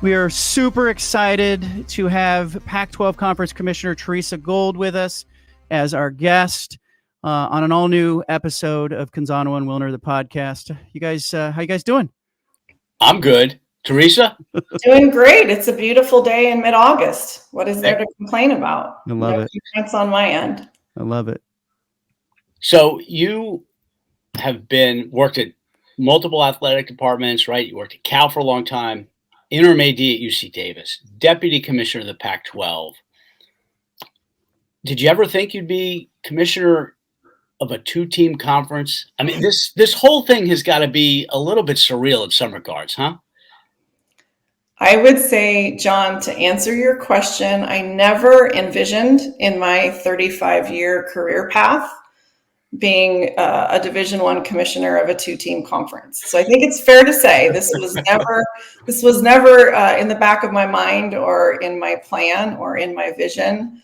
We are super excited to have Pac-12 Conference Commissioner Teresa Gould with us as our guest on an all-new episode of Canzano and Wilner, the podcast. You guys, how you guys doing? I'm good. Teresa? Doing great. It's a beautiful day in mid-August. What is there to complain about? I love it. Complaints on my end. I love it. So you have worked at multiple athletic departments, right? You worked at Cal for a long time, interim AD at UC Davis, deputy commissioner of the Pac-12. Did you ever think you'd be commissioner of a two-team conference? I mean, this whole thing has got to be a little bit surreal in some regards, huh? I would say, John, to answer your question, I never envisioned in my 35-year career path being a Division I commissioner of a two-team conference. So I think it's fair to say this was never in the back of my mind or in my plan or in my vision.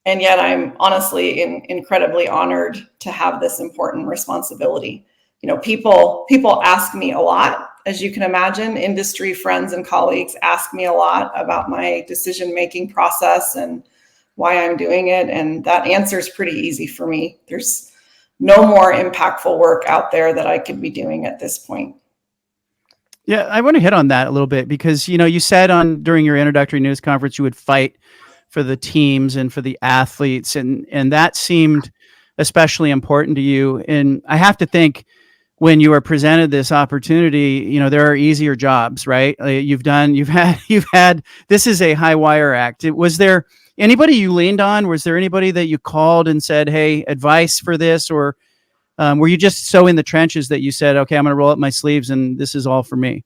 And yet I'm honestly incredibly honored to have this important responsibility. You know, people ask me a lot. As you can imagine, industry friends and colleagues ask me a lot about my decision-making process and why I'm doing it. And that answer is pretty easy for me. There's no more impactful work out there that I could be doing at this point. Yeah, I want to hit on that a little bit because, you know, you said during your introductory news conference, you would fight for the teams and for the athletes. And that seemed especially important to you. And I have to think, when you were presented this opportunity, you know, there are easier jobs, right? You've had, this is a high wire act. Was there anybody you leaned on? Was there anybody that you called and said, hey, advice for this? Or were you just so in the trenches that you said, okay, I'm going to roll up my sleeves and this is all for me?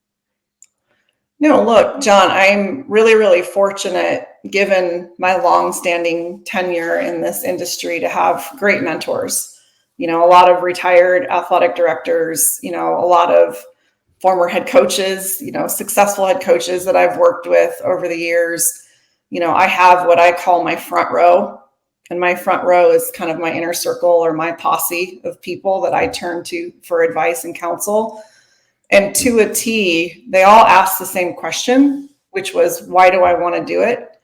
No, look, John, I'm really, really fortunate, given my long-standing tenure in this industry, to have great mentors. You know, a lot of retired athletic directors, you know, a lot of former head coaches, you know, successful head coaches that I've worked with over the years. You know, I have what I call my front row, and my front row is kind of my inner circle or my posse of people that I turn to for advice and counsel. And to a T, they all asked the same question, which was, why do I want to do it?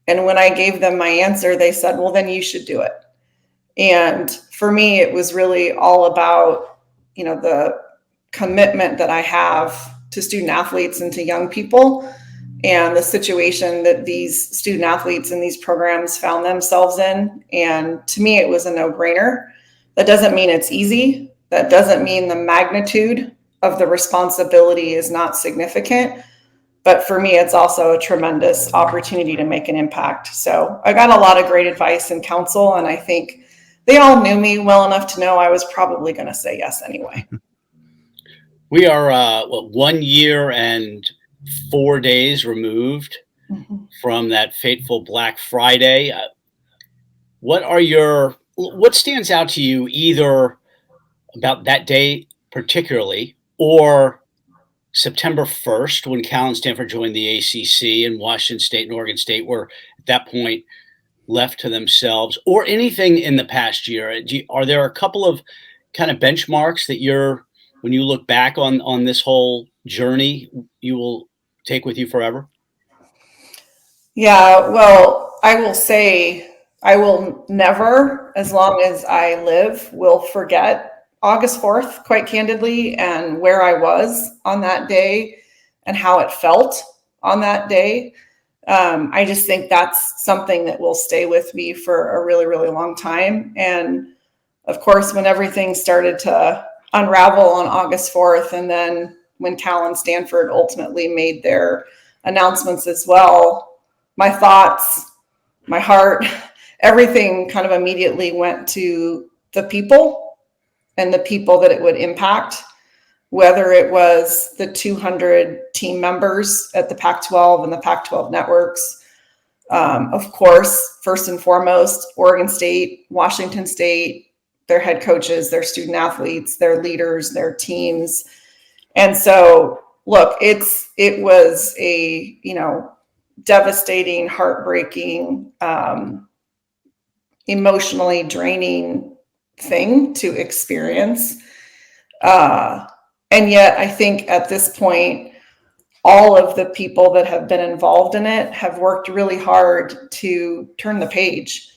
And when I gave them my answer, they said, well, then you should do it. And for me, it was really all about, you know, the commitment that I have to student athletes and to young people and the situation that these student athletes in these programs found themselves in. And to me, it was a no-brainer. That doesn't mean it's easy. That doesn't mean the magnitude of the responsibility is not significant. But for me, it's also a tremendous opportunity to make an impact. So I got a lot of great advice and counsel, and I think they all knew me well enough to know I was probably going to say yes anyway. We are 1 year and 4 days removed from that fateful Black Friday. What stands out to you either about that day particularly, or September 1st when Cal and Stanford joined the ACC and Washington State and Oregon State were at that point left to themselves, or anything in the past year? Are there a couple of kind of benchmarks that when you look back on this whole journey, you will take with you forever? Yeah, well, I will say I will never, as long as I live, will forget August 4th, quite candidly, and where I was on that day and how it felt on that day. I just think that's something that will stay with me for a really, really long time. And of course, when everything started to unravel on August 4th, and then when Cal and Stanford ultimately made their announcements as well, my thoughts, my heart, everything kind of immediately went to the people and the people that it would impact, whether it was the 200 team members at the Pac-12 and the Pac-12 networks. Of course, first and foremost, Oregon State, Washington State, their head coaches, their student athletes, their leaders, their teams. And so, look, it was a, devastating, heartbreaking, emotionally draining thing to experience. And yet I think at this point, all of the people that have been involved in it have worked really hard to turn the page,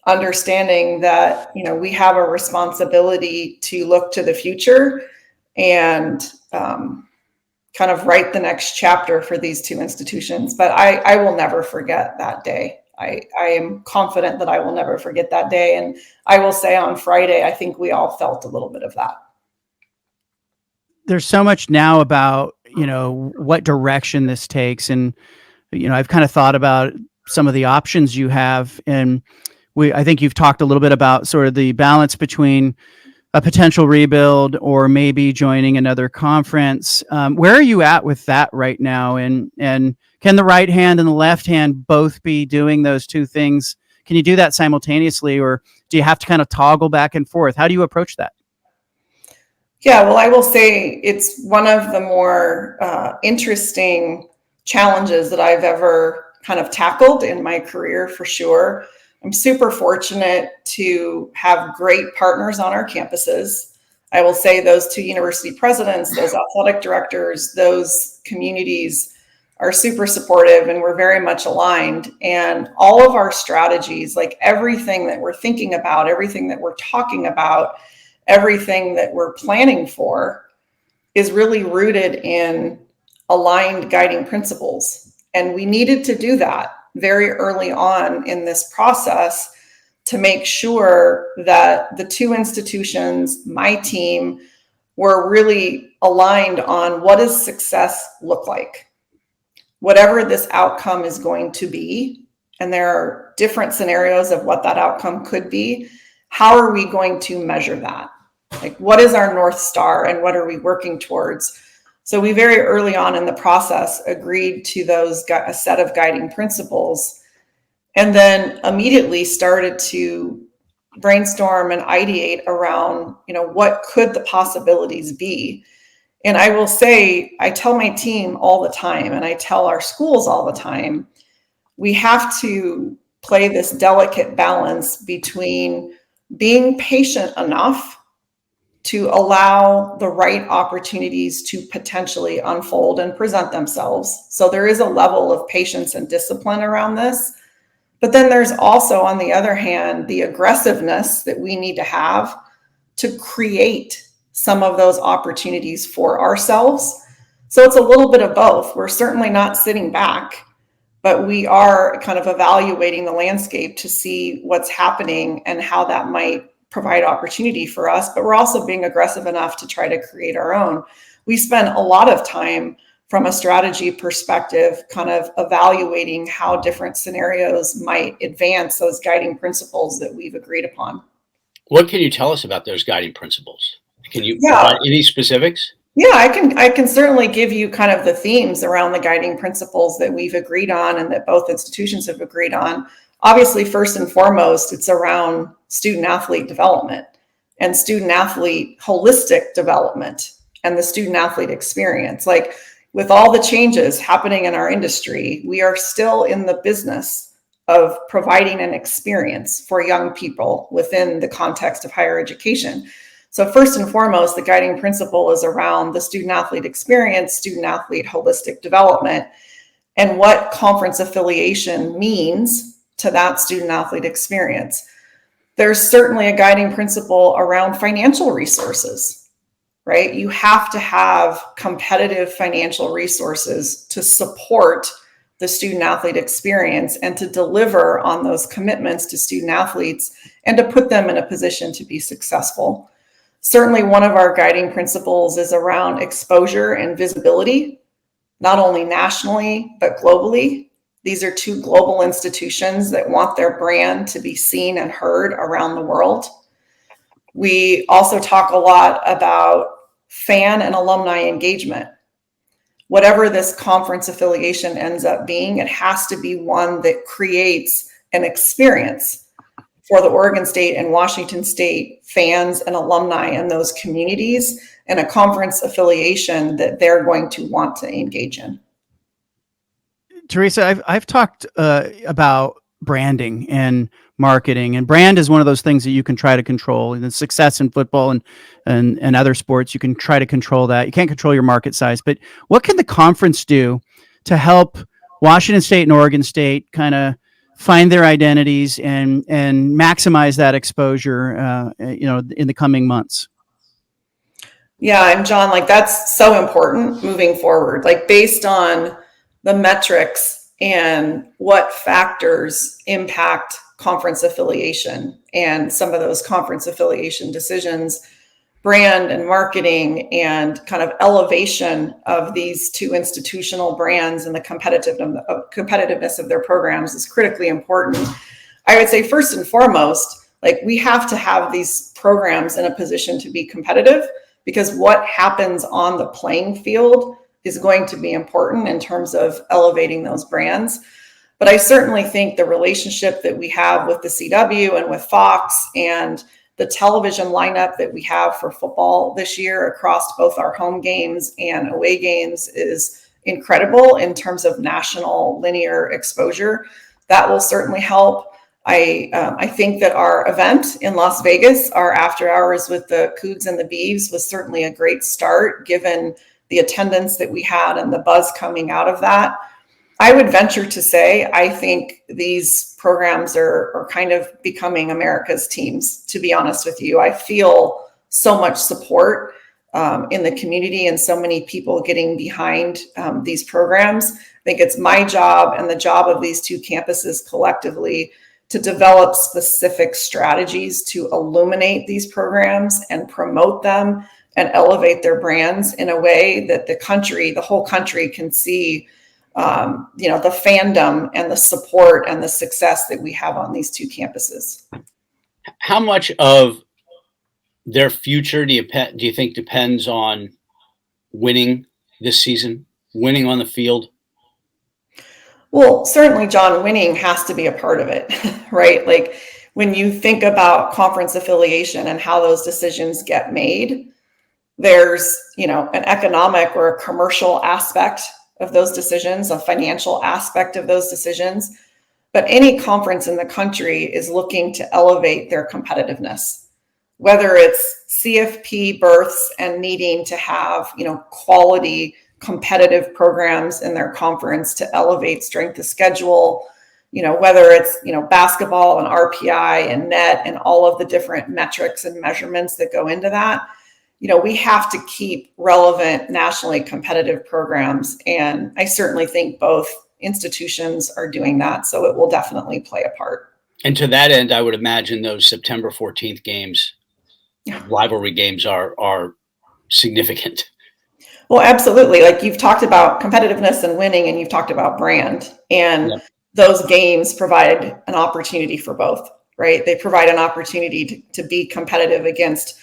understanding that, we have a responsibility to look to the future and kind of write the next chapter for these two institutions. But I will never forget that day. I am confident that I will never forget that day. And I will say on Friday, I think we all felt a little bit of that. There's so much now about, what direction this takes. And, I've kind of thought about some of the options you have. And I think you've talked a little bit about sort of the balance between a potential rebuild or maybe joining another conference. Where are you at with that right now? And can the right hand and the left hand both be doing those two things? Can you do that simultaneously, or do you have to kind of toggle back and forth? How do you approach that? Yeah, well, I will say it's one of the more interesting challenges that I've ever kind of tackled in my career, for sure. I'm super fortunate to have great partners on our campuses. I will say those two university presidents, those athletic directors, those communities are super supportive, and we're very much aligned. And all of our strategies, like everything that we're thinking about, everything that we're talking about, everything that we're planning for is really rooted in aligned guiding principles. And we needed to do that very early on in this process to make sure that the two institutions, my team, were really aligned on what does success look like? Whatever this outcome is going to be, and there are different scenarios of what that outcome could be, how are we going to measure that? Like, what is our North Star and what are we working towards? So we very early on in the process agreed to a set of guiding principles, and then immediately started to brainstorm and ideate around, what could the possibilities be? And I will say, I tell my team all the time, and I tell our schools all the time, we have to play this delicate balance between being patient enough to allow the right opportunities to potentially unfold and present themselves. So there is a level of patience and discipline around this. But then there's also, on the other hand, the aggressiveness that we need to have to create some of those opportunities for ourselves. So it's a little bit of both. We're certainly not sitting back, but we are kind of evaluating the landscape to see what's happening and how that might provide opportunity for us. But we're also being aggressive enough to try to create our own. We spend a lot of time from a strategy perspective, kind of evaluating how different scenarios might advance those guiding principles that we've agreed upon. What can you tell us about those guiding principles? Can you provide any specifics? Yeah, I can certainly give you kind of the themes around the guiding principles that we've agreed on and that both institutions have agreed on. Obviously, first and foremost, it's around student athlete development and student athlete holistic development and the student athlete experience. Like, with all the changes happening in our industry, we are still in the business of providing an experience for young people within the context of higher education. So first and foremost, the guiding principle is around the student athlete experience, student athlete holistic development, and what conference affiliation means to that student athlete experience. There's certainly a guiding principle around financial resources, right? You have to have competitive financial resources to support the student athlete experience and to deliver on those commitments to student athletes and to put them in a position to be successful. Certainly, one of our guiding principles is around exposure and visibility, not only nationally, but globally. These are two global institutions that want their brand to be seen and heard around the world. We also talk a lot about fan and alumni engagement. Whatever this conference affiliation ends up being, it has to be one that creates an experience for the Oregon State and Washington State fans and alumni in those communities, and a conference affiliation that they're going to want to engage in. Teresa, I've talked about branding and marketing, and brand is one of those things that you can try to control. And the success in football and other sports, you can try to control that. You can't control your market size, but what can the conference do to help Washington State and Oregon State kind of find their identities and maximize that exposure, in the coming months? Yeah, and John, like that's so important moving forward, like based on the metrics and what factors impact conference affiliation and some of those conference affiliation decisions, brand and marketing and kind of elevation of these two institutional brands and the competitiveness of their programs is critically important. I would say first and foremost, like we have to have these programs in a position to be competitive, because what happens on the playing field is going to be important in terms of elevating those brands. But I certainly think the relationship that we have with the CW and with Fox and the television lineup that we have for football this year across both our home games and away games is incredible in terms of national linear exposure. That will certainly help. I think that our event in Las Vegas, our after hours with the Cougs and the Beavs, was certainly a great start given the attendance that we had and the buzz coming out of that. I would venture to say, I think these programs are kind of becoming America's teams, to be honest with you. I feel so much support in the community and so many people getting behind these programs. I think it's my job and the job of these two campuses collectively to develop specific strategies to illuminate these programs and promote them and elevate their brands in a way that the whole country can see, the fandom and the support and the success that we have on these two campuses. How much of their future do you think depends on winning this season, winning on the field? Well, certainly, John, winning has to be a part of it, right? Like when you think about conference affiliation and how those decisions get made, there's, an economic or a commercial aspect of those decisions, a financial aspect of those decisions. But any conference in the country is looking to elevate their competitiveness, whether it's CFP berths and needing to have, quality competitive programs in their conference to elevate strength of schedule, whether it's, basketball and RPI and net and all of the different metrics and measurements that go into that. We have to keep relevant nationally competitive programs. And I certainly think both institutions are doing that. So it will definitely play a part. And to that end, I would imagine those September 14th games, rivalry games are significant. Well, absolutely. Like you've talked about competitiveness and winning, and you've talked about brand, and those games provide an opportunity for both, right? They provide an opportunity to be competitive against,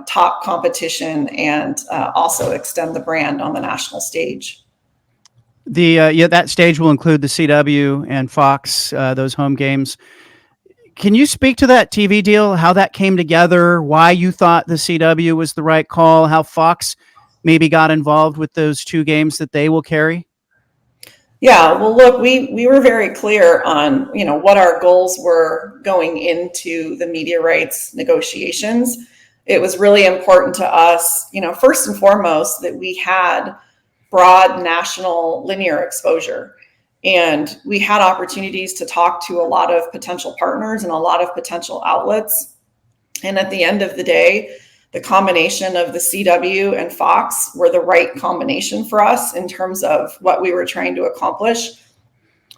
top competition and also extend the brand on the national stage. That stage will include the CW and Fox, those home games. Can you speak to that TV deal, how that came together, why you thought the CW was the right call, how Fox maybe got involved with those two games that they will carry? Yeah, well, look, we were very clear on, what our goals were going into the media rights negotiations. It was really important to us, first and foremost, that we had broad national linear exposure. And we had opportunities to talk to a lot of potential partners and a lot of potential outlets. And at the end of the day, the combination of the CW and Fox were the right combination for us in terms of what we were trying to accomplish.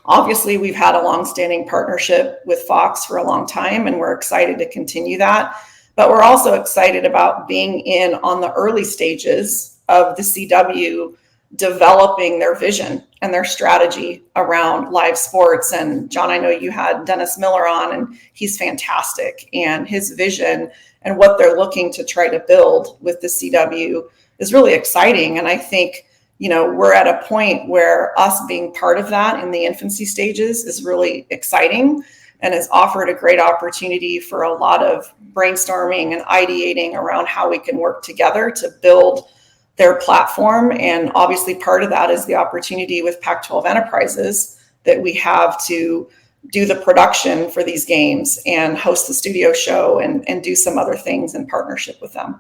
Obviously, we've had a longstanding partnership with Fox for a long time, and we're excited to continue that. But we're also excited about being in on the early stages of the CW developing their vision and their strategy around live sports. And John, I know you had Dennis Miller on, and he's fantastic. And his vision and what they're looking to try to build with the CW is really exciting. And I think, we're at a point where us being part of that in the infancy stages is really exciting and has offered a great opportunity for a lot of brainstorming and ideating around how we can work together to build their platform. And obviously part of that is the opportunity with Pac-12 Enterprises that we have to do the production for these games and host the studio show and do some other things in partnership with them.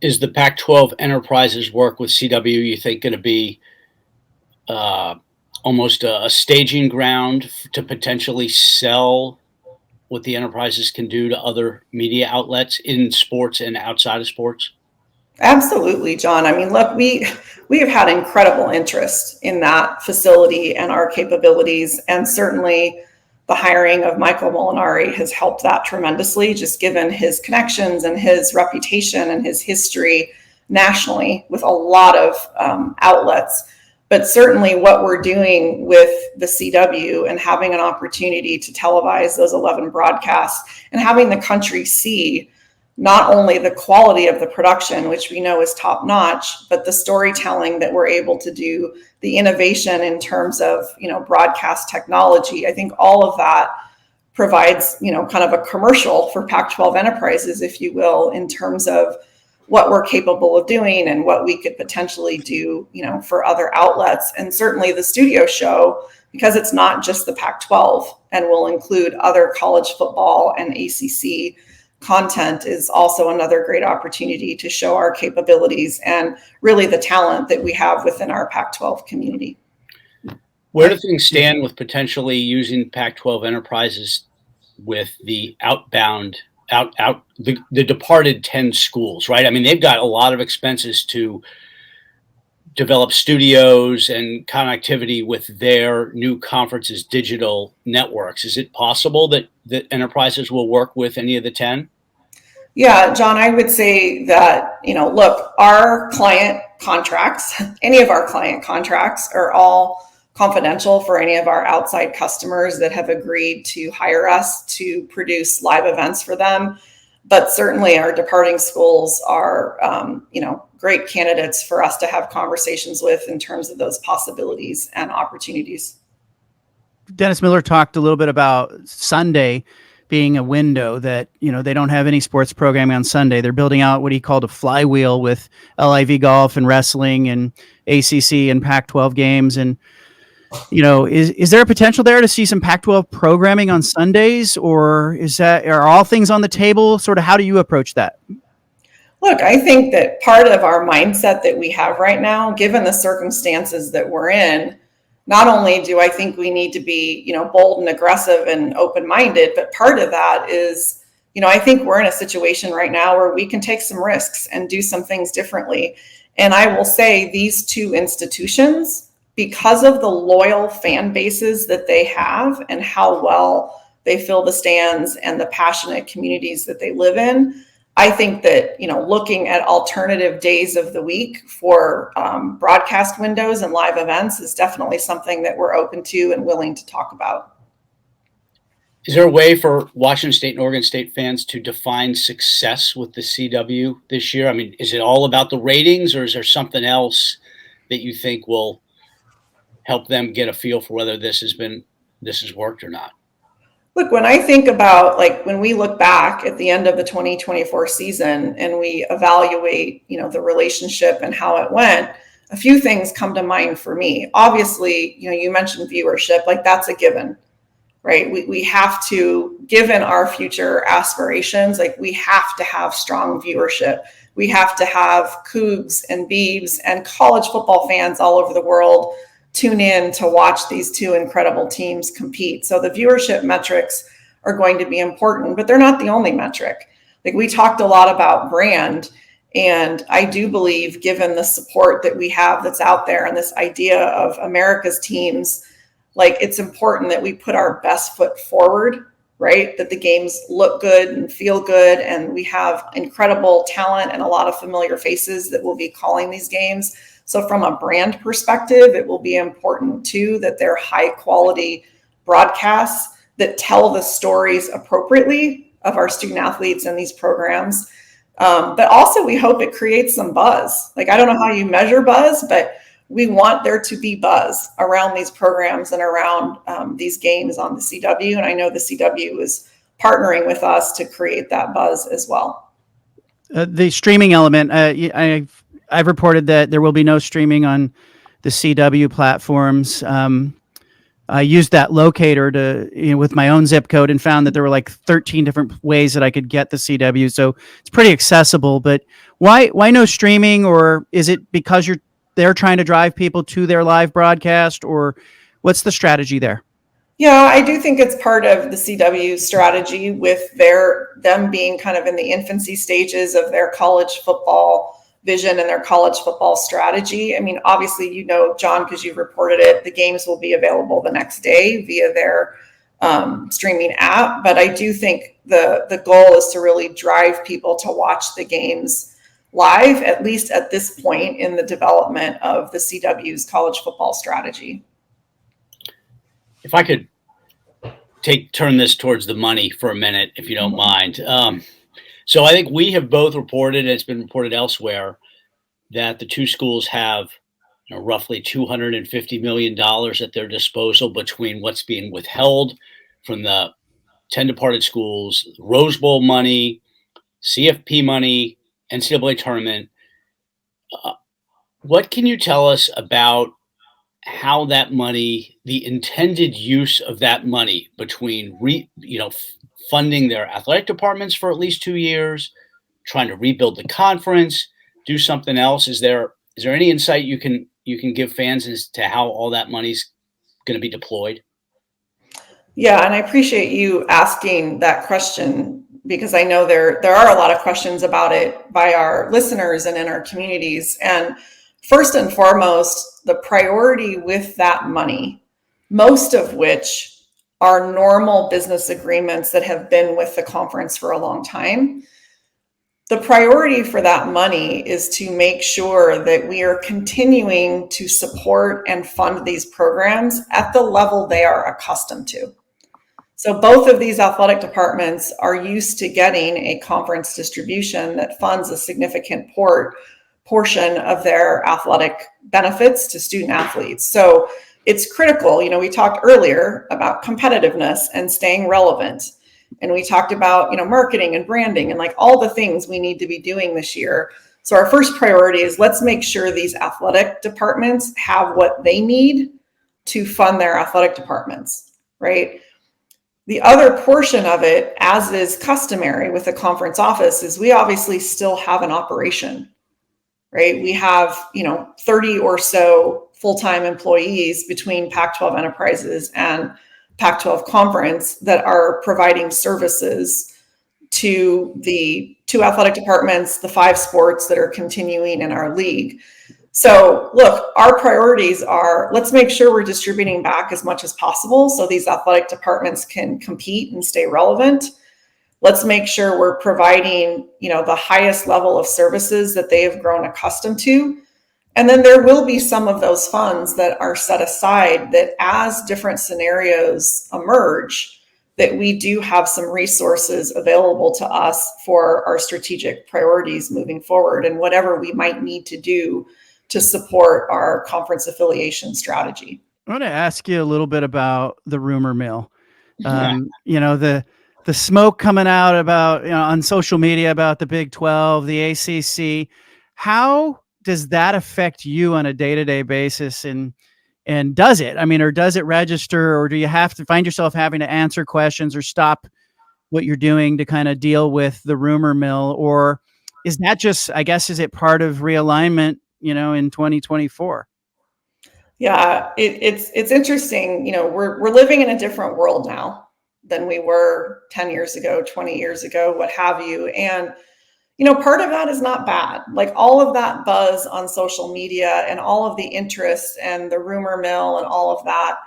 Is the Pac-12 Enterprises work with CW, you think, going to be almost a staging ground to potentially sell what the enterprises can do to other media outlets in sports and outside of sports? Absolutely, John. I mean, look, we have had incredible interest in that facility and our capabilities, and certainly the hiring of Michael Molinari has helped that tremendously, just given his connections and his reputation and his history nationally with a lot of outlets. But certainly what we're doing with the CW and having an opportunity to televise those 11 broadcasts and having the country see not only the quality of the production, which we know is top notch, but the storytelling that we're able to do, the innovation in terms of, broadcast technology. I think all of that provides, kind of a commercial for Pac-12 Enterprises, if you will, in terms of what we're capable of doing and what we could potentially do, for other outlets. And certainly the studio show, because it's not just the Pac-12 and will include other college football and ACC content, is also another great opportunity to show our capabilities and really the talent that we have within our Pac-12 community. Where do things stand with potentially using Pac-12 Enterprises with the the departed 10 schools, right? I mean, they've got a lot of expenses to develop studios and connectivity with their new conference's digital networks. Is it possible that enterprises will work with any of the 10? Yeah, John, I would say that, look, our client contracts, any of our client contracts are all confidential for any of our outside customers that have agreed to hire us to produce live events for them. But certainly our departing schools are, great candidates for us to have conversations with in terms of those possibilities and opportunities. Dennis Miller talked a little bit about Sunday being a window that, they don't have any sports programming on Sunday. They're building out what he called a flywheel with LIV golf and wrestling and ACC and Pac-12 games. And, is there a potential there to see some Pac-12 programming on Sundays, or are all things on the table? Sort of, how do you approach that? Look, I think that part of our mindset that we have right now, given the circumstances that we're in, not only do I think we need to be, bold and aggressive and open-minded, but part of that is, I think we're in a situation right now where we can take some risks and do some things differently. And I will say these two institutions, because of the loyal fan bases that they have and how well they fill the stands and the passionate communities that they live in, I think that, looking at alternative days of the week for broadcast windows and live events is definitely something that we're open to and willing to talk about. Is there a way for Washington State and Oregon State fans to define success with the CW this year? I mean, is it all about the ratings, or is there something else that you think will help them get a feel for whether this has worked or not? Look, when I think about, when we look back at the end of the 2024 season and we evaluate, the relationship and how it went, a few things come to mind for me. Obviously, you mentioned viewership, that's a given, right? We have to, given our future aspirations, we have to have strong viewership. We have to have Cougs and Beavs and college football fans all over the world tune in to watch these two incredible teams compete. So the viewership metrics are going to be important, but they're not the only metric. We talked a lot about brand, and I do believe, given the support that we have that's out there and this idea of America's teams, it's important that we put our best foot forward, right? That the games look good and feel good, and we have incredible talent and a lot of familiar faces that will be calling these games. So from a brand perspective, it will be important too that they're high quality broadcasts that tell the stories appropriately of our student athletes and these programs. But also we hope it creates some buzz. I don't know how you measure buzz, but we want there to be buzz around these programs and around these games on the CW. And I know the CW is partnering with us to create that buzz as well. The streaming element, I've reported that there will be no streaming on the CW platforms. I used that locator to, with my own zip code, and found that there were like 13 different ways that I could get the CW. So it's pretty accessible. But why no streaming? Or is it because they're trying to drive people to their live broadcast, or what's the strategy there? Yeah, I do think it's part of the CW strategy with them being kind of in the infancy stages of their college football vision and their college football strategy. I mean, obviously, John, because you've reported it, the games will be available the next day via their streaming app. But I do think the goal is to really drive people to watch the games live, at least at this point in the development of the CW's college football strategy. If I could turn this towards the money for a minute, if you don't mind. So I think we have both reported, and it's been reported elsewhere, that the two schools have roughly $250 million at their disposal between what's being withheld from the 10 departed schools, Rose Bowl money, CFP money, NCAA tournament. What can you tell us about how that money, the intended use of that money between funding their athletic departments for at least 2 years, trying to rebuild the conference, do something else? Is there any insight you can give fans as to how all that money's going to be deployed? Yeah, and I appreciate you asking that question, because I know there are a lot of questions about it by our listeners and in our communities. And first and foremost, the priority with that money, most of which are normal business agreements that have been with the conference for a long time. The priority for that money is to make sure that we are continuing to support and fund these programs at the level they are accustomed to. So both of these athletic departments are used to getting a conference distribution that funds a significant portion of their athletic benefits to student athletes. So it's critical. We talked earlier about competitiveness and staying relevant. And we talked about, marketing and branding and like all the things we need to be doing this year. So our first priority is let's make sure these athletic departments have what they need to fund their athletic departments, right? The other portion of it, as is customary with the conference office, is we obviously still have an operation, right? We have, 30 or so full-time employees between Pac-12 Enterprises and Pac-12 Conference that are providing services to the 2 athletic departments, the 5 sports that are continuing in our league. So look, our priorities are, let's make sure we're distributing back as much as possible so these athletic departments can compete and stay relevant. Let's make sure we're providing, the highest level of services that they have grown accustomed to. And then there will be some of those funds that are set aside that as different scenarios emerge, that we do have some resources available to us for our strategic priorities moving forward and whatever we might need to do to support our conference affiliation strategy. I want to ask you a little bit about the rumor mill. The smoke coming out about, on social media about the Big 12, the ACC. How does that affect you on a day-to-day basis? And does it? Or does it register, or do you have to find yourself having to answer questions or stop what you're doing to kind of deal with the rumor mill? Or is that just, is it part of realignment, in 2024? Yeah, it's interesting. We're living in a different world now than we were 10 years ago, 20 years ago, what have you. And part of that is not bad. Like all of that buzz on social media and all of the interest and the rumor mill and all of that,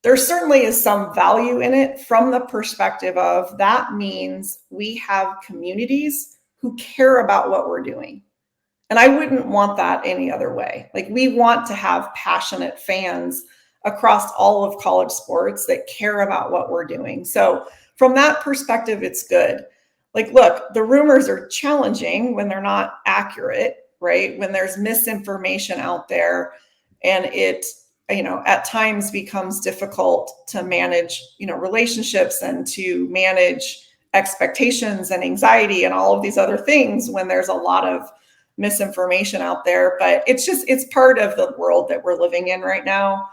there certainly is some value in it from the perspective of that means we have communities who care about what we're doing. And I wouldn't want that any other way. Like we want to have passionate fans across all of college sports that care about what we're doing. So from that perspective, it's good. Like, look, the rumors are challenging when they're not accurate, right? When there's misinformation out there and it, at times becomes difficult to manage, relationships and to manage expectations and anxiety and all of these other things when there's a lot of misinformation out there. But it's part of the world that we're living in right now.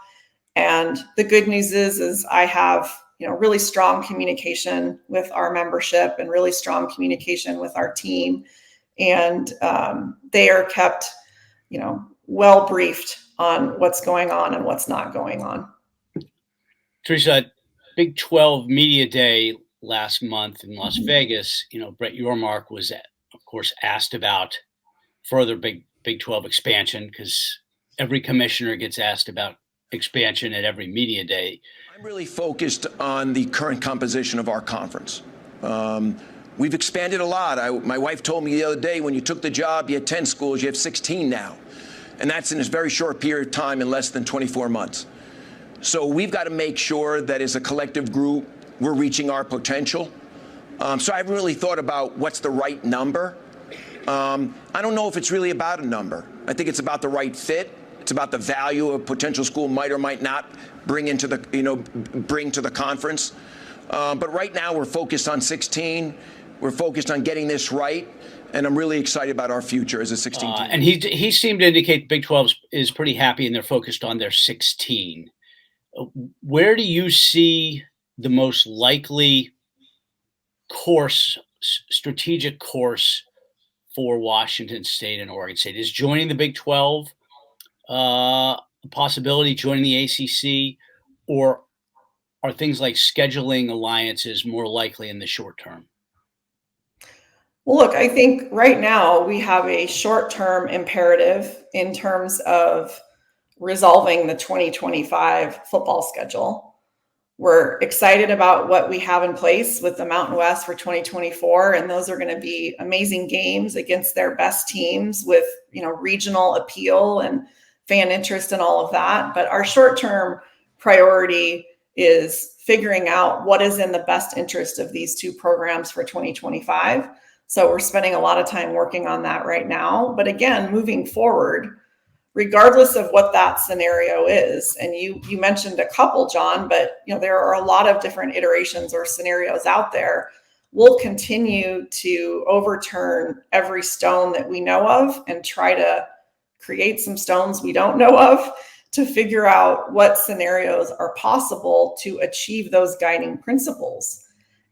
And the good news is I have, really strong communication with our membership and really strong communication with our team. And they are kept, well briefed on what's going on and what's not going on. Teresa, Big 12 Media Day last month in Las Vegas, Brett Yormark was, of course, asked about further Big 12 expansion, because every commissioner gets asked about expansion at every media day. I'm really focused on the current composition of our conference. We've expanded a lot. My wife told me the other day, when you took the job, you had 10 schools, you have 16 now. And that's in a very short period of time, in less than 24 months. So we've got to make sure that as a collective group, we're reaching our potential. So I've really thought about what's the right number. I don't know if it's really about a number. I think it's about the right fit. It's about the value a potential school might or might not bring into the, bring to the conference. But right now we're focused on 16. We're focused on getting this right. And I'm really excited about our future as a 16 team. And he seemed to indicate Big 12 is pretty happy and they're focused on their 16. Where do you see the most likely strategic course for Washington State and Oregon State? Is joining the Big 12 a possibility, joining the ACC, or are things like scheduling alliances more likely in the short term? Well, look, I think right now we have a short-term imperative in terms of resolving the 2025 football schedule. We're excited about what we have in place with the Mountain West for 2024, and those are going to be amazing games against their best teams with, regional appeal and fan interest and all of that. But our short-term priority is figuring out what is in the best interest of these two programs for 2025. So we're spending a lot of time working on that right now. But again, moving forward, regardless of what that scenario is, and you mentioned a couple, John, but there are a lot of different iterations or scenarios out there. We'll continue to overturn every stone that we know of and try to create some stones we don't know of to figure out what scenarios are possible to achieve those guiding principles.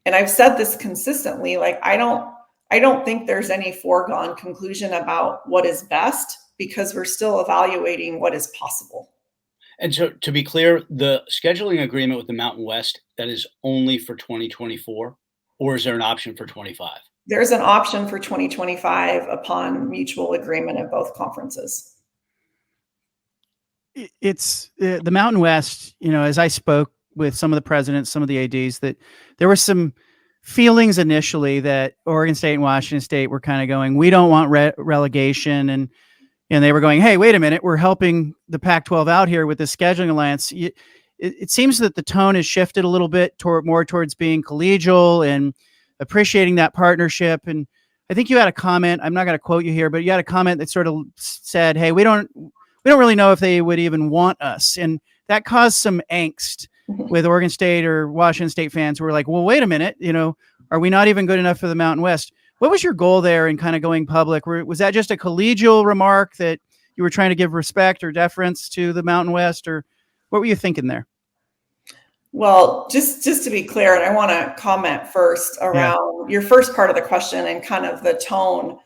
And I've said this consistently, I don't think there's any foregone conclusion about what is best, because we're still evaluating what is possible. And so, to be clear, the scheduling agreement with the Mountain West, that is only for 2024, or is there an option for 25? There's an option for 2025 upon mutual agreement of both conferences. It's the Mountain West, as I spoke with some of the presidents, some of the ADs, that there were some feelings initially that Oregon State and Washington State were kind of going, we don't want relegation. And they were going, hey, wait a minute, we're helping the Pac-12 out here with this scheduling alliance. It seems that the tone has shifted a little bit more towards being collegial and appreciating that partnership. And I think you had a comment, I'm not going to quote you here, but you had a comment that sort of said, hey, we don't really know if they would even want us. And that caused some angst with Oregon State or Washington State fans who were like, well, wait a minute, are we not even good enough for the Mountain West? What was your goal there in kind of going public? Was that just a collegial remark that you were trying to give respect or deference to the Mountain West, or what were you thinking there? Well, just to be clear, and I want to comment first around your first part of the question and kind of the tone.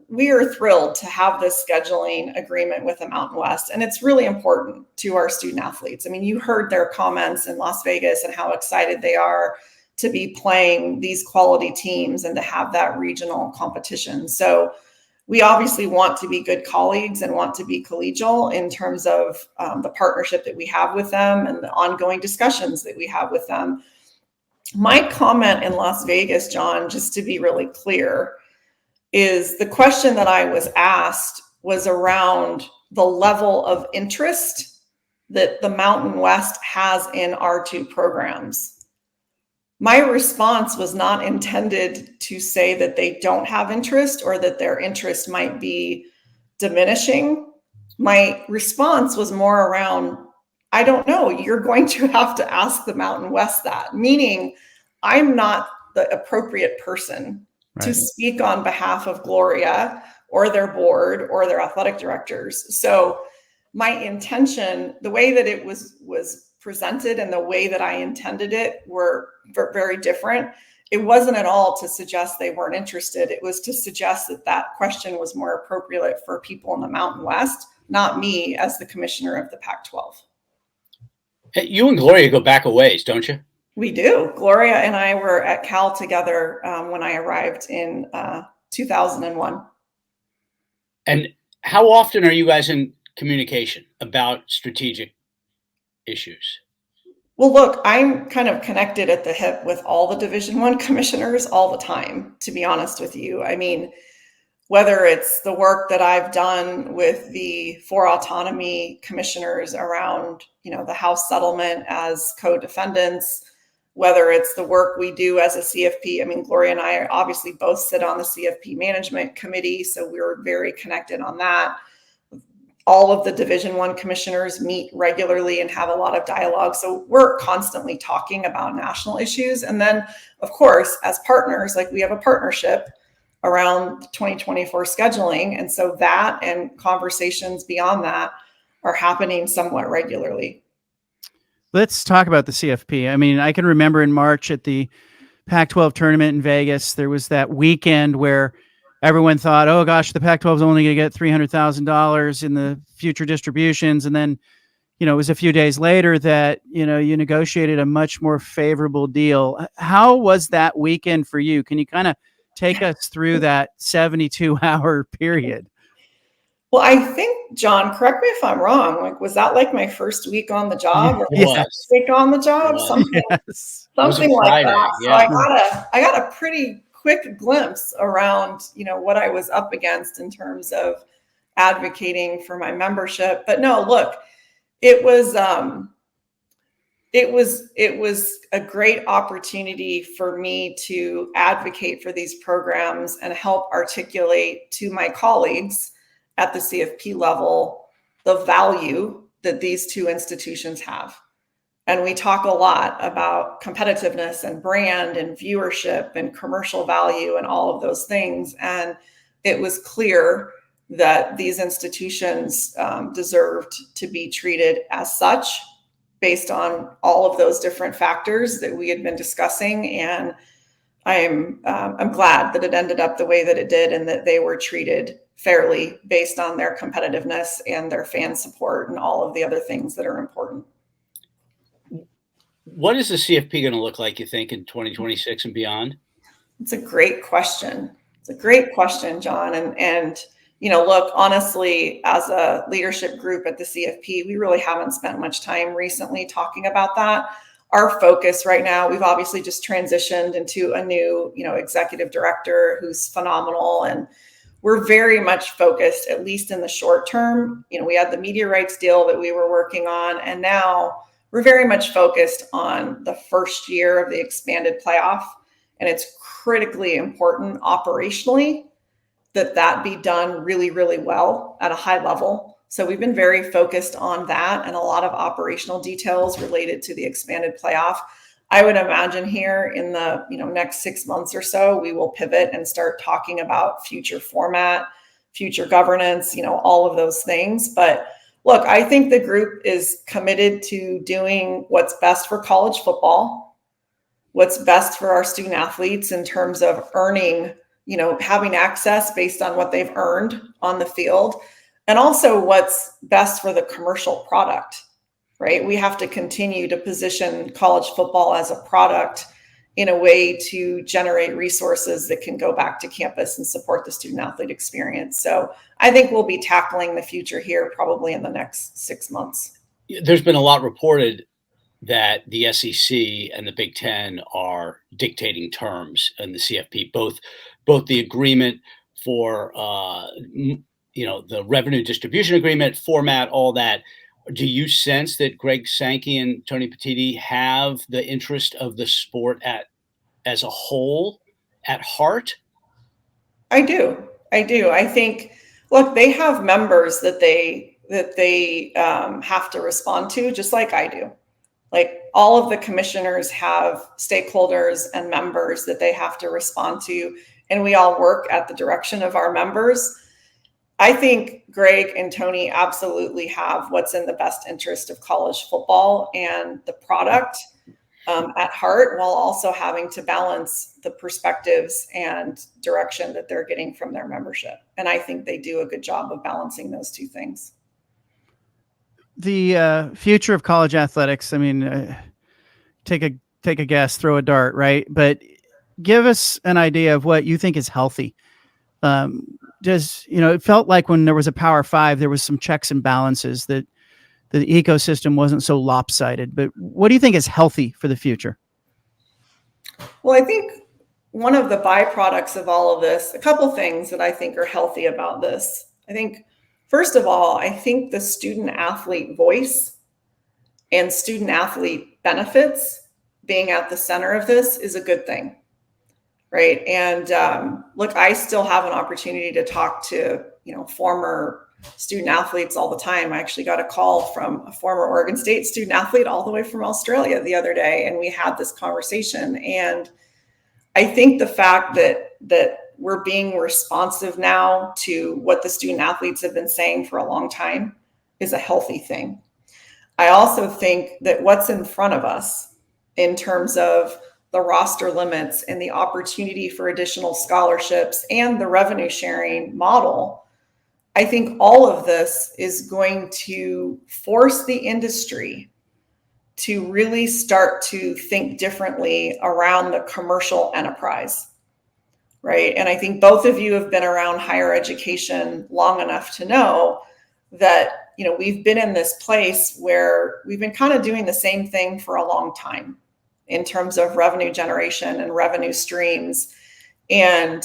We are thrilled to have this scheduling agreement with the Mountain West, and it's really important to our student athletes. I mean, you heard their comments in Las Vegas and how excited they are to be playing these quality teams and to have that regional competition. So we obviously want to be good colleagues and want to be collegial in terms of the partnership that we have with them and the ongoing discussions that we have with them. My comment in Las Vegas, John, just to be really clear, is the question that I was asked was around the level of interest that the Mountain West has in our two programs. My response was not intended to say that they don't have interest or that their interest might be diminishing. My response was more around, I don't know, you're going to have to ask the Mountain West that, meaning I'm not the appropriate person to speak on behalf of Gloria or their board or their athletic directors. So my intention, the way that it was presented and the way that I intended it were very different. It wasn't at all to suggest they weren't interested. It was to suggest that that question was more appropriate for people in the Mountain West, not me as the commissioner of the Pac-12. Hey, you and Gloria go back a ways, don't you? We do. Gloria and I were at Cal together when I arrived in 2001. And how often are you guys in communication about strategic issues? Well, look, I'm kind of connected at the hip with all the Division I commissioners all the time, to be honest with you. I mean, whether it's the work that I've done with the 4 autonomy commissioners around, the House settlement as co-defendants, whether it's the work we do as a CFP. I mean, Gloria and I obviously both sit on the CFP management committee, so we're very connected on that. All of the Division I commissioners meet regularly and have a lot of dialogue. So we're constantly talking about national issues. And then, of course, as partners, like we have a partnership around 2024 scheduling. And so that and conversations beyond that are happening somewhat regularly. Let's talk about the CFP. I mean, I can remember in March at the Pac-12 tournament in Vegas, there was that weekend where everyone thought, oh gosh, the Pac-12 is only going to get $300,000 in the future distributions. And then, it was a few days later that, you negotiated a much more favorable deal. How was that weekend for you? Can you kind of take us through that 72-hour period? Well, I think, John, correct me if I'm wrong. Like, was that like my first week on the job or Yes. week on the job? Something like that. Yeah. So I got a pretty quick glimpse around, what I was up against in terms of advocating for my membership. But no, look, it was a great opportunity for me to advocate for these programs and help articulate to my colleagues at the CFP level the value that these two institutions have. And we talk a lot about competitiveness and brand and viewership and commercial value and all of those things. And it was clear that these institutions deserved to be treated as such based on all of those different factors that we had been discussing. And I'm glad that it ended up the way that it did and that they were treated fairly based on their competitiveness and their fan support and all of the other things that are important. What is the CFP going to look like, you think, in 2026 and beyond? It's a great question. It's a great question, John. And look, honestly, as a leadership group at the CFP, we really haven't spent much time recently talking about that. Our focus right now, we've obviously just transitioned into a new, executive director who's phenomenal. And we're very much focused, at least in the short term. We had the media rights deal that we were working on, and now we're very much focused on the first year of the expanded playoff. And it's critically important operationally that be done really, really well at a high level. So we've been very focused on that and a lot of operational details related to the expanded playoff. I would imagine here in the next 6 months or so, we will pivot and start talking about future format, future governance, all of those things. But look, I think the group is committed to doing what's best for college football, what's best for our student athletes in terms of earning, having access based on what they've earned on the field, and also what's best for the commercial product, right? We have to continue to position college football as a product in a way to generate resources that can go back to campus and support the student athlete experience. So I think we'll be tackling the future here probably in the next 6 months. There's been a lot reported that the SEC and the Big Ten are dictating terms in the CFP, both the agreement for, the revenue distribution agreement, format, all that. Do you sense that Greg Sankey and Tony Petitti have the interest of the sport as a whole at heart? I do. I think, look, they have members that they have to respond to, just like I do. Like all of the commissioners have stakeholders and members that they have to respond to, and we all work at the direction of our members. I think Greg and Tony absolutely have what's in the best interest of college football and the product at heart, while also having to balance the perspectives and direction that they're getting from their membership. And I think they do a good job of balancing those two things. The future of college athletics, I mean, take a guess, throw a dart, right? But give us an idea of what you think is healthy. It felt like when there was a Power Five, there was some checks and balances, that the ecosystem wasn't so lopsided. But what do you think is healthy for the future? Well, I think one of the byproducts of all of this, a couple things that I think are healthy about this. I think, first of all, I think the student athlete voice and student athlete benefits being at the center of this is a good thing. Right. And look, I still have an opportunity to talk to, former student athletes all the time. I actually got a call from a former Oregon State student athlete all the way from Australia the other day, and we had this conversation. And I think the fact that we're being responsive now to what the student athletes have been saying for a long time is a healthy thing. I also think that what's in front of us in terms of the roster limits and the opportunity for additional scholarships and the revenue sharing model, I think all of this is going to force the industry to really start to think differently around the commercial enterprise, right? And I think both of you have been around higher education long enough to know that, we've been in this place where we've been kind of doing the same thing for a long time in terms of revenue generation and revenue streams. And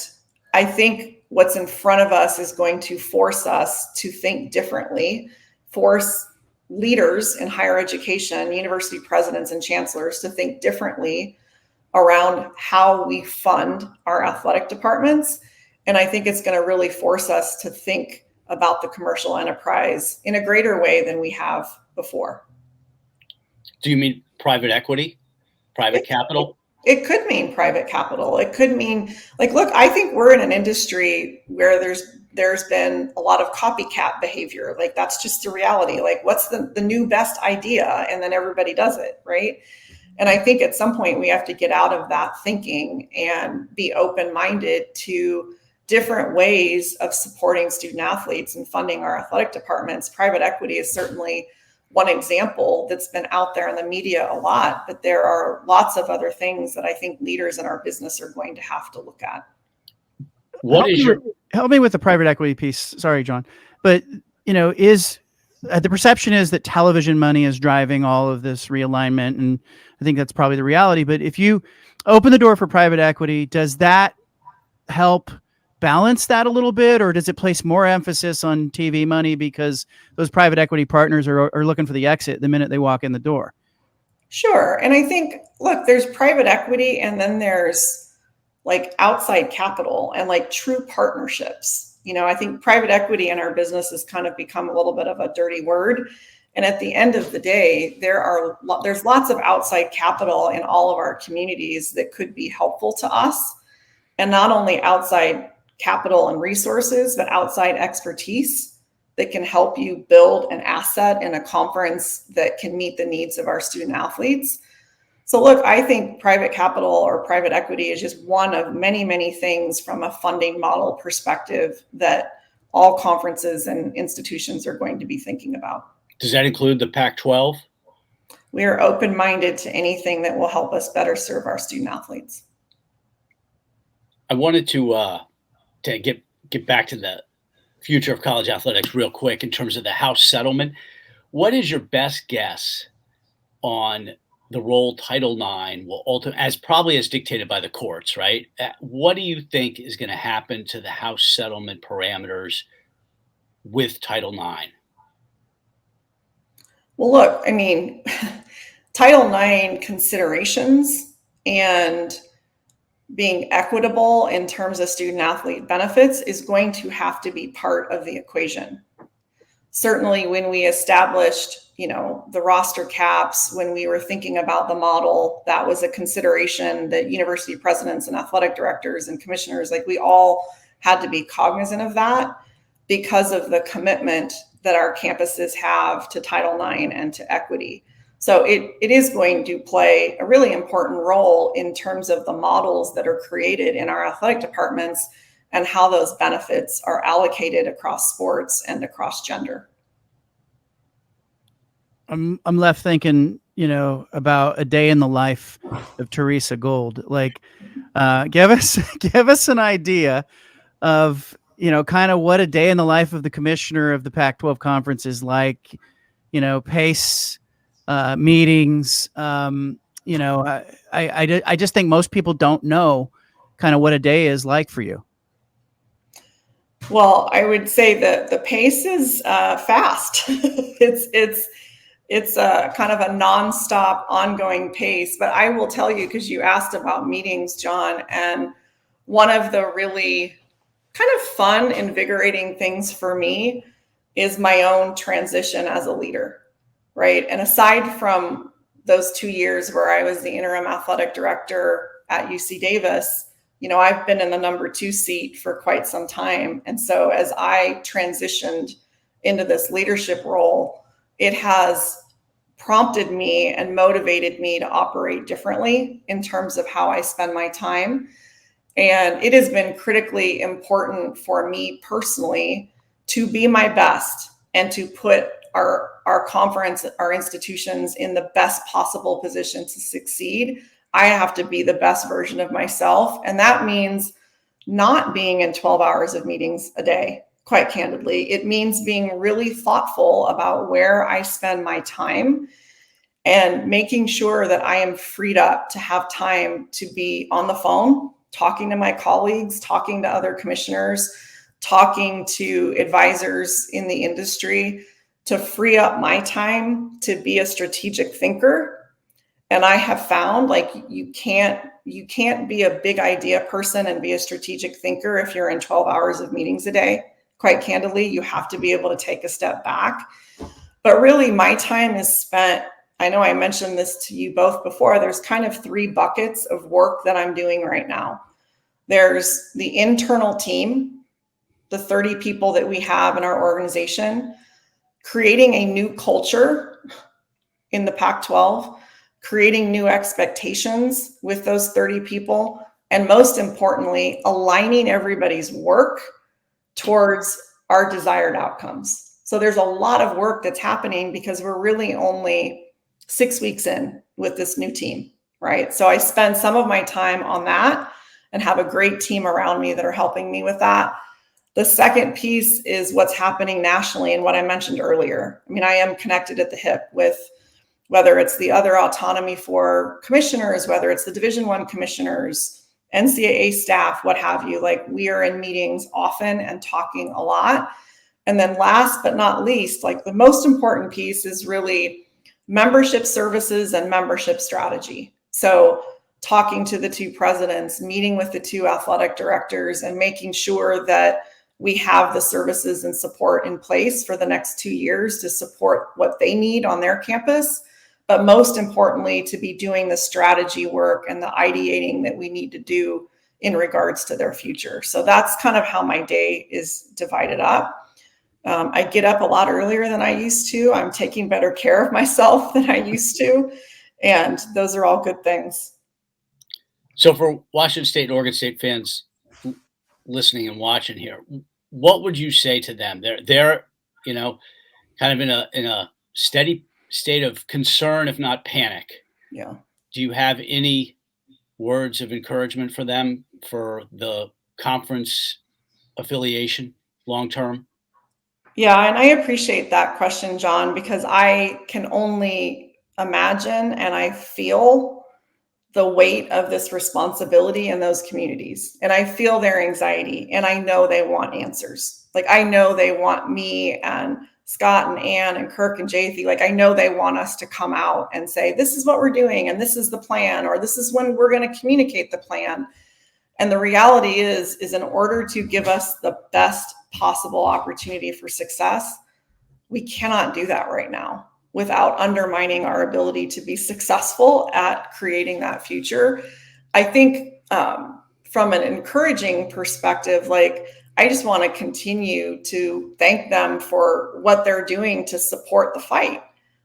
I think what's in front of us is going to force us to think differently, force leaders in higher education, university presidents and chancellors to think differently around how we fund our athletic departments. And I think it's going to really force us to think about the commercial enterprise in a greater way than we have before. Do you mean private equity? Private capital? It could mean private capital. It could mean, look, I think we're in an industry where there's been a lot of copycat behavior. That's just the reality. What's the new best idea? And then everybody does it, right? And I think at some point we have to get out of that thinking and be open-minded to different ways of supporting student athletes and funding our athletic departments. Private equity is certainly one example that's been out there in the media a lot, but there are lots of other things that I think leaders in our business are going to have to look at. Help me with the private equity piece. Sorry, John, but is the perception is that television money is driving all of this realignment, and I think that's probably the reality. But if you open the door for private equity, does that help balance that a little bit, or does it place more emphasis on TV money because those private equity partners are looking for the exit the minute they walk in the door? Sure. And I think, look, there's private equity, and then there's outside capital and true partnerships. I think private equity in our business has kind of become a little bit of a dirty word. And at the end of the day, there's lots of outside capital in all of our communities that could be helpful to us. And not only outside capital and resources, but outside expertise that can help you build an asset in a conference that can meet the needs of our student athletes. So look, I think private capital or private equity is just one of many, many things from a funding model perspective that all conferences and institutions are going to be thinking about. Does that include the Pac-12? We are open-minded to anything that will help us better serve our student athletes. I wanted to get back to the future of college athletics real quick in terms of the House settlement. What is your best guess on the role Title IX will ultimately, as probably as dictated by the courts, right? What do you think is going to happen to the House settlement parameters with Title IX? Well, look, I mean, Title IX considerations and being equitable in terms of student athlete benefits is going to have to be part of the equation. Certainly when we established, the roster caps, when we were thinking about the model, that was a consideration that university presidents and athletic directors and commissioners, we all had to be cognizant of that. because of the commitment that our campuses have to Title IX and to equity. So it is going to play a really important role in terms of the models that are created in our athletic departments and how those benefits are allocated across sports and across gender. I'm left thinking, about a day in the life of Teresa Gould. Like, give us an idea of, kind of what a day in the life of the commissioner of the Pac-12 conference is like, pace, meetings. I just think most people don't know kind of what a day is like for you. Well, I would say that the pace is fast. It's a kind of a nonstop ongoing pace, but I will tell you, because you asked about meetings, John, and one of the really kind of fun, invigorating things for me is my own transition as a leader, right? And aside from those 2 years where I was the interim athletic director at UC Davis, I've been in the number 2 seat for quite some time. And so as I transitioned into this leadership role, it has prompted me and motivated me to operate differently in terms of how I spend my time. And it has been critically important for me personally to be my best and to put our conference, our institutions in the best possible position to succeed. I have to be the best version of myself. And that means not being in 12 hours of meetings a day, quite candidly. It means being really thoughtful about where I spend my time and making sure that I am freed up to have time to be on the phone, talking to my colleagues, talking to other commissioners, talking to advisors in the industry, to free up my time to be a strategic thinker. And I have found, like, you can't be a big idea person and be a strategic thinker if you're in 12 hours of meetings a day. Quite candidly, you have to be able to take a step back. But really, my time is spent, I know I mentioned this to you both before, there's kind of 3 buckets of work that I'm doing right now. There's the internal team, the 30 people that we have in our organization, creating a new culture in the Pac-12, creating new expectations with those 30 people, and most importantly, aligning everybody's work towards our desired outcomes. So there's a lot of work that's happening because we're really only 6 weeks in with this new team, right? So I spend some of my time on that and have a great team around me that are helping me with that. The second piece is what's happening nationally and what I mentioned earlier. I mean, I am connected at the hip with whether it's the other autonomy for commissioners, whether it's the Division I commissioners, NCAA staff, what have you. Like, we are in meetings often and talking a lot. And then last but not least, like, the most important piece is really membership services and membership strategy. So talking to the 2 presidents, meeting with the 2 athletic directors, and making sure that we have the services and support in place for the next 2 years to support what they need on their campus. But most importantly, to be doing the strategy work and the ideating that we need to do in regards to their future. So that's kind of how my day is divided up. I get up a lot earlier than I used to. I'm taking better care of myself than I used to. And those are all good things. So for Washington State and Oregon State fans listening and watching here, what would you say to them? They're kind of in a steady state of concern, if not panic. Yeah. Do you have any words of encouragement for them for the conference affiliation long term? Yeah, and I appreciate that question, John, because I can only imagine and I feel the weight of this responsibility in those communities. And I feel their anxiety, and I know they want answers. Like, I know they want me and Scott and Ann and Kirk and Jathy. Like, I know they want us to come out and say, this is what we're doing, and this is the plan, or this is when we're going to communicate the plan. And the reality is in order to give us the best possible opportunity for success, we cannot do that right now without undermining our ability to be successful at creating that future. I think from an encouraging perspective, like, I just want to continue to thank them for what they're doing to support the fight.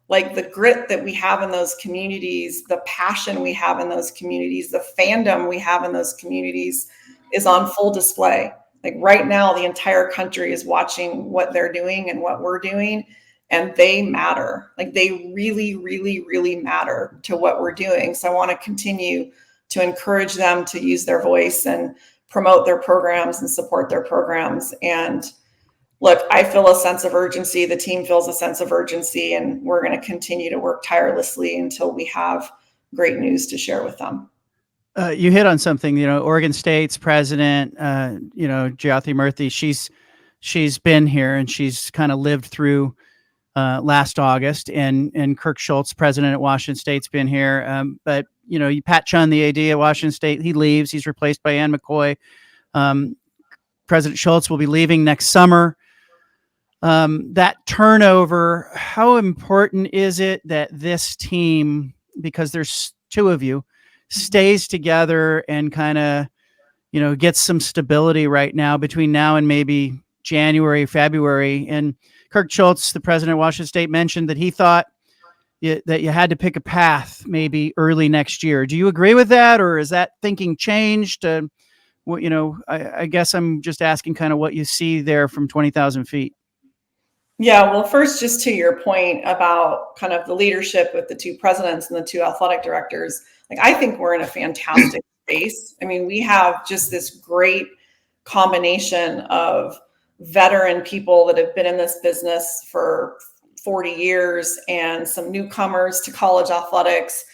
Like the grit that we have in those communities, the passion we have in those communities, the fandom we have in those communities is on full display. Like right now, the entire country is watching what they're doing and what we're doing, and they matter. Like they really, really, really matter to what we're doing. So I want to continue to encourage them to use their voice and promote their programs and support their programs. And look, I feel a sense of urgency. The team feels a sense of urgency, and we're going to continue to work tirelessly until we have great news to share with them. You hit on something, Oregon State's president, Jyoti Murthy, she's been here and she's kind of lived through last August, and Kirk Schultz, president at Washington State's been here. But, Pat Chun, the AD at Washington State, he leaves. He's replaced by Ann McCoy. President Schultz will be leaving next summer. That turnover, how important is it that this team, because there's two of you, stays together and kind of, gets some stability right now between now and maybe January, February? And Kirk Schultz, the president of Washington State, mentioned that he thought that you had to pick a path maybe early next year. Do you agree with that, or is that thinking changed? I guess I'm just asking kind of what you see there from 20,000 feet. Yeah, well, first, just to your point about kind of the leadership with the two presidents and the two athletic directors, like I think we're in a fantastic space. I mean, we have just this great combination of veteran people that have been in this business for 40 years and some newcomers to college athletics,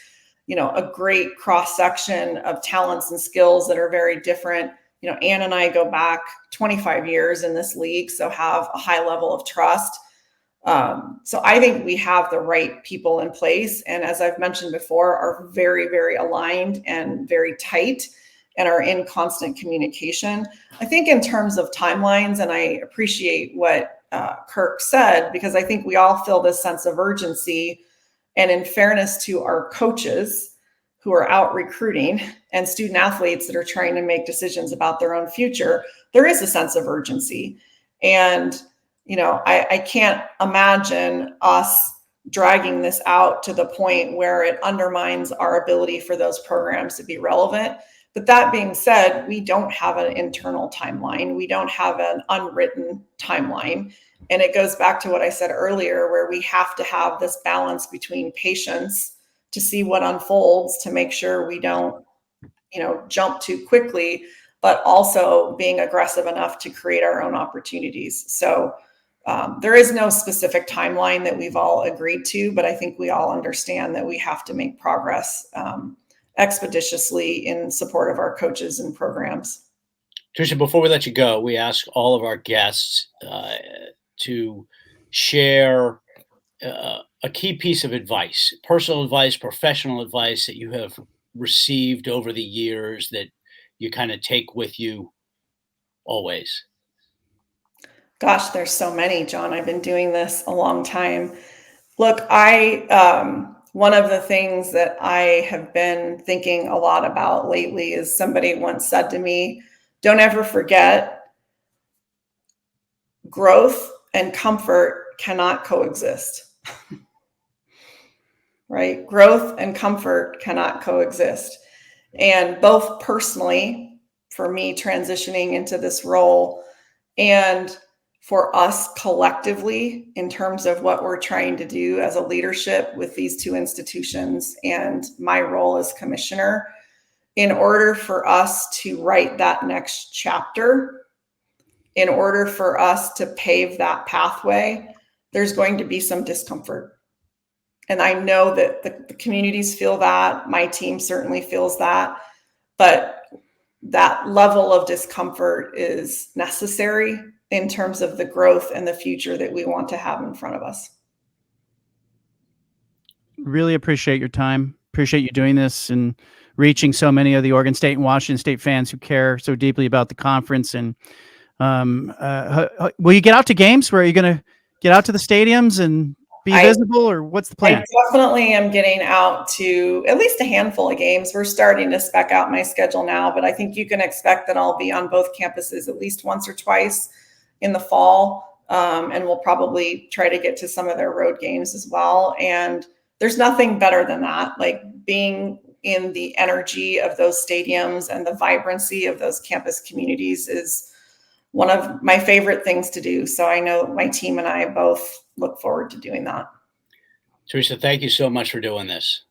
a great cross section of talents and skills that are very different. Ann and I go back 25 years in this league, so have a high level of trust. So I think we have the right people in place. And as I've mentioned before, are very, very aligned and very tight and are in constant communication. I think in terms of timelines, and I appreciate what Kirk said, because I think we all feel this sense of urgency. And in fairness to our coaches who are out recruiting and student athletes that are trying to make decisions about their own future, there is a sense of urgency. And, I can't imagine us dragging this out to the point where it undermines our ability for those programs to be relevant. But that being said, we don't have an internal timeline. We don't have an unwritten timeline. And it goes back to what I said earlier, where we have to have this balance between patience to see what unfolds, to make sure we don't, jump too quickly, but also being aggressive enough to create our own opportunities. So there is no specific timeline that we've all agreed to, but I think we all understand that we have to make progress expeditiously in support of our coaches and programs. Teresa, before we let you go, we ask all of our guests to share a key piece of advice, personal advice, professional advice that you have received over the years that you kind of take with you always. Gosh, there's so many, John. I've been doing this a long time. Look, one of the things that I have been thinking a lot about lately is somebody once said to me, don't ever forget, growth and comfort cannot coexist. Right? Growth and comfort cannot coexist. And both personally, for me transitioning into this role, and for us collectively in terms of what we're trying to do as a leadership with these two institutions and my role as commissioner, in order for us to write that next chapter, in order for us to pave that pathway, there's going to be some discomfort. And I know that the communities feel that, my team certainly feels that, but that level of discomfort is necessary in terms of the growth and the future that we want to have in front of us. Really appreciate your time. Appreciate you doing this and reaching so many of the Oregon State and Washington State fans who care so deeply about the conference. And will you get out to games? Where are you going to get out to the stadiums and be visible, or what's the plan? I definitely am getting out to at least a handful of games. We're starting to spec out my schedule now, but I think you can expect that I'll be on both campuses at least once or twice in the fall. And we'll probably try to get to some of their road games as well. And there's nothing better than that. Like being in the energy of those stadiums and the vibrancy of those campus communities is one of my favorite things to do. So I know my team and I both look forward to doing that. Teresa, thank you so much for doing this.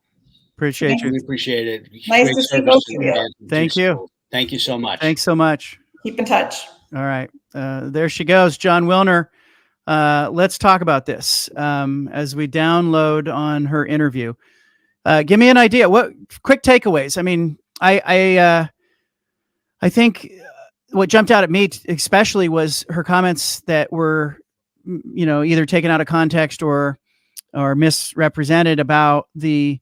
Appreciate you. We appreciate it. Nice Great to see service both to of the you. fans. Thank you. Thank you so much. Thanks so much. Keep in touch. All right. There she goes, Jon Wilner. Let's talk about this as we download on her interview. Give me an idea. What quick takeaways? I mean, I think what jumped out at me especially was her comments that were, either taken out of context or misrepresented about the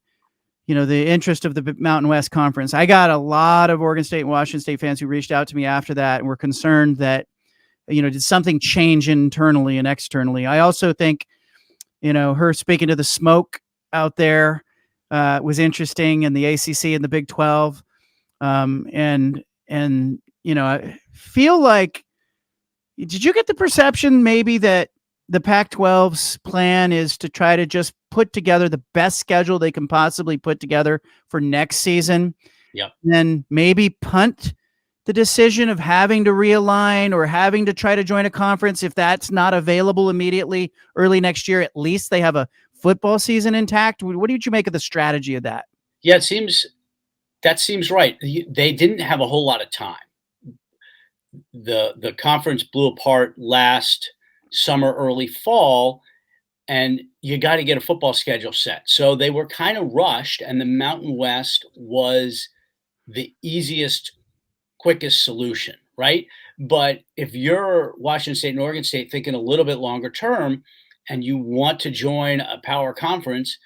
interest of the Mountain West Conference. I got a lot of Oregon State and Washington State fans who reached out to me after that and were concerned that, did something change internally and externally? I also think, her speaking to the smoke out there was interesting, and the ACC and the Big 12. I feel like, did you get the perception maybe that the Pac-12's plan is to try to just put together the best schedule they can possibly put together for next season? Yep. And then maybe punt the decision of having to realign or having to try to join a conference if that's not available immediately early next year. At least they have a football season intact. What did you make of the strategy of that? Yeah, that seems right. They didn't have a whole lot of time. The conference blew apart last summer, early fall, and you got to get a football schedule set. So they were kind of rushed, and the Mountain West was the easiest, quickest solution, right? But if you're Washington State and Oregon State thinking a little bit longer term and you want to join a power conference,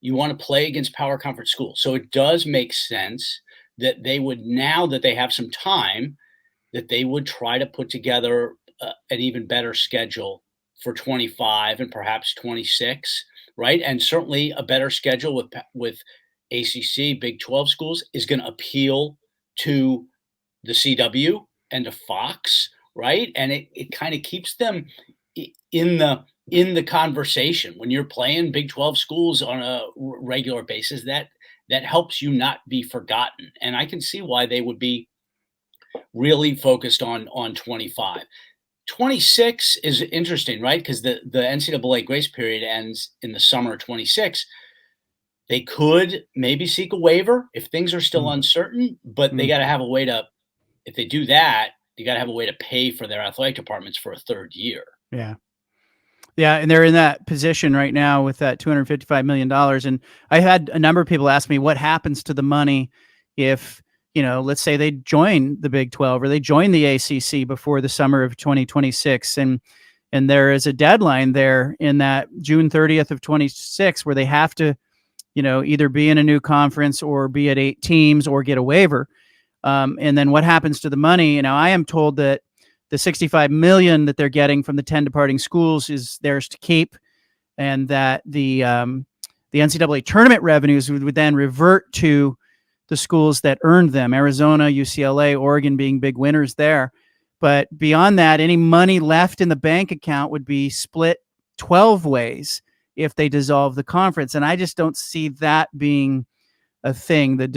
you want to play against power conference schools. So it does make sense that they would, now that they have some time, that they would try to put together an even better schedule for 25 and perhaps 26, right? And certainly a better schedule with ACC, Big 12 schools is going to appeal to the CW and to Fox, right? And it kind of keeps them in the conversation when you're playing Big 12 schools on a regular basis. That helps you not be forgotten. And I can see why they would be really focused on 25. 26 is interesting, right? Because the NCAA grace period ends in the summer of 26. They could maybe seek a waiver if things are still uncertain, but they got to have a way to, if they do that, you got to have a way to pay for their athletic departments for a third year. Yeah. Yeah, and they're in that position right now with that $255 million. And I had a number of people ask me what happens to the money if, let's say they join the Big 12 or they join the ACC before the summer of 2026. And there is a deadline there in that June 30th of 26 where they have to, either be in a new conference or be at 8 teams or get a waiver. And then what happens to the money? I am told that the $65 million that they're getting from the 10 departing schools is theirs to keep, and that the NCAA tournament revenues would then revert to the schools that earned them, Arizona, UCLA, Oregon being big winners there. But beyond that, any money left in the bank account would be split 12 ways if they dissolve the conference. And I just don't see that being a thing, the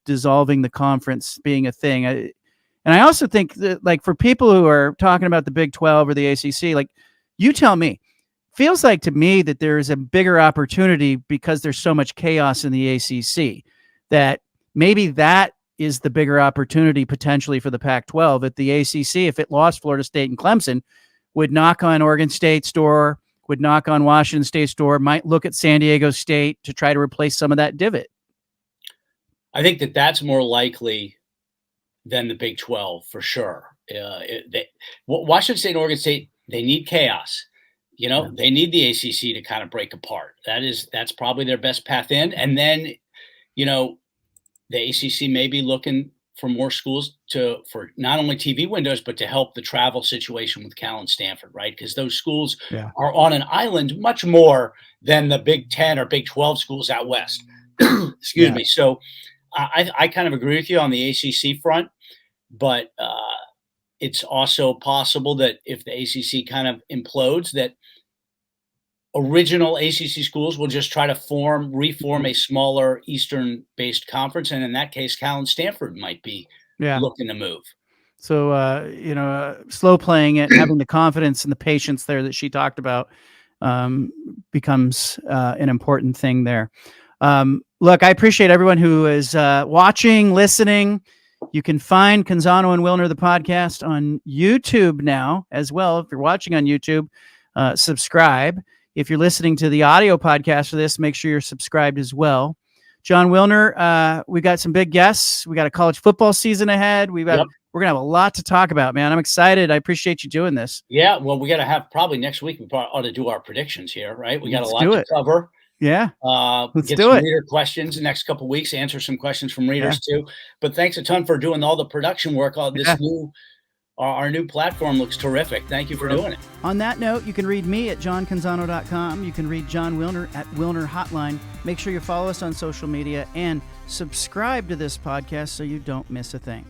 dissolving the conference being a thing. And I also think that, like, for people who are talking about the Big 12 or the ACC, like, you tell me, feels like to me that there is a bigger opportunity because there's so much chaos in the ACC that maybe that is the bigger opportunity potentially for the Pac-12. At the ACC, if it lost Florida State and Clemson, would knock on Oregon State's door, would knock on Washington State's door, might look at San Diego State to try to replace some of that divot. I think that that's more likely than the Big 12 for sure. Washington State and Oregon State, they need chaos. They need the ACC to kind of break apart. That's probably their best path in. And then, the ACC may be looking for more schools for not only TV windows, but to help the travel situation with Cal and Stanford, right? Because those schools are on an island much more than the Big 10 or Big 12 schools out west. Excuse me. So I kind of agree with you on the ACC front, but it's also possible that if the ACC kind of implodes, that original ACC schools will just try to reform a smaller Eastern-based conference, and in that case, Cal and Stanford might be looking to move. So, slow playing it, having the confidence and the patience there that she talked about becomes an important thing there. Look, I appreciate everyone who is watching, listening. You can find Canzano and Wilner, the podcast, on YouTube now as well. If you're watching on YouTube, subscribe. If you're listening to the audio podcast for this, make sure you're subscribed as well. Jon Wilner, we got some big guests. We got a college football season ahead. We're going to have a lot to talk about, man. I'm excited. I appreciate you doing this. Yeah, well, we got to have probably next week. We probably ought to do our predictions here, right? We got a lot to cover. Yeah. Let's get some reader questions the next couple of weeks, answer some questions from readers too. But thanks a ton for doing all the production work. All this our new platform looks terrific. Thank you for doing it. On that note, you can read me at johncanzano.com. You can read Jon Wilner at Wilner Hotline. Make sure you follow us on social media and subscribe to this podcast so you don't miss a thing.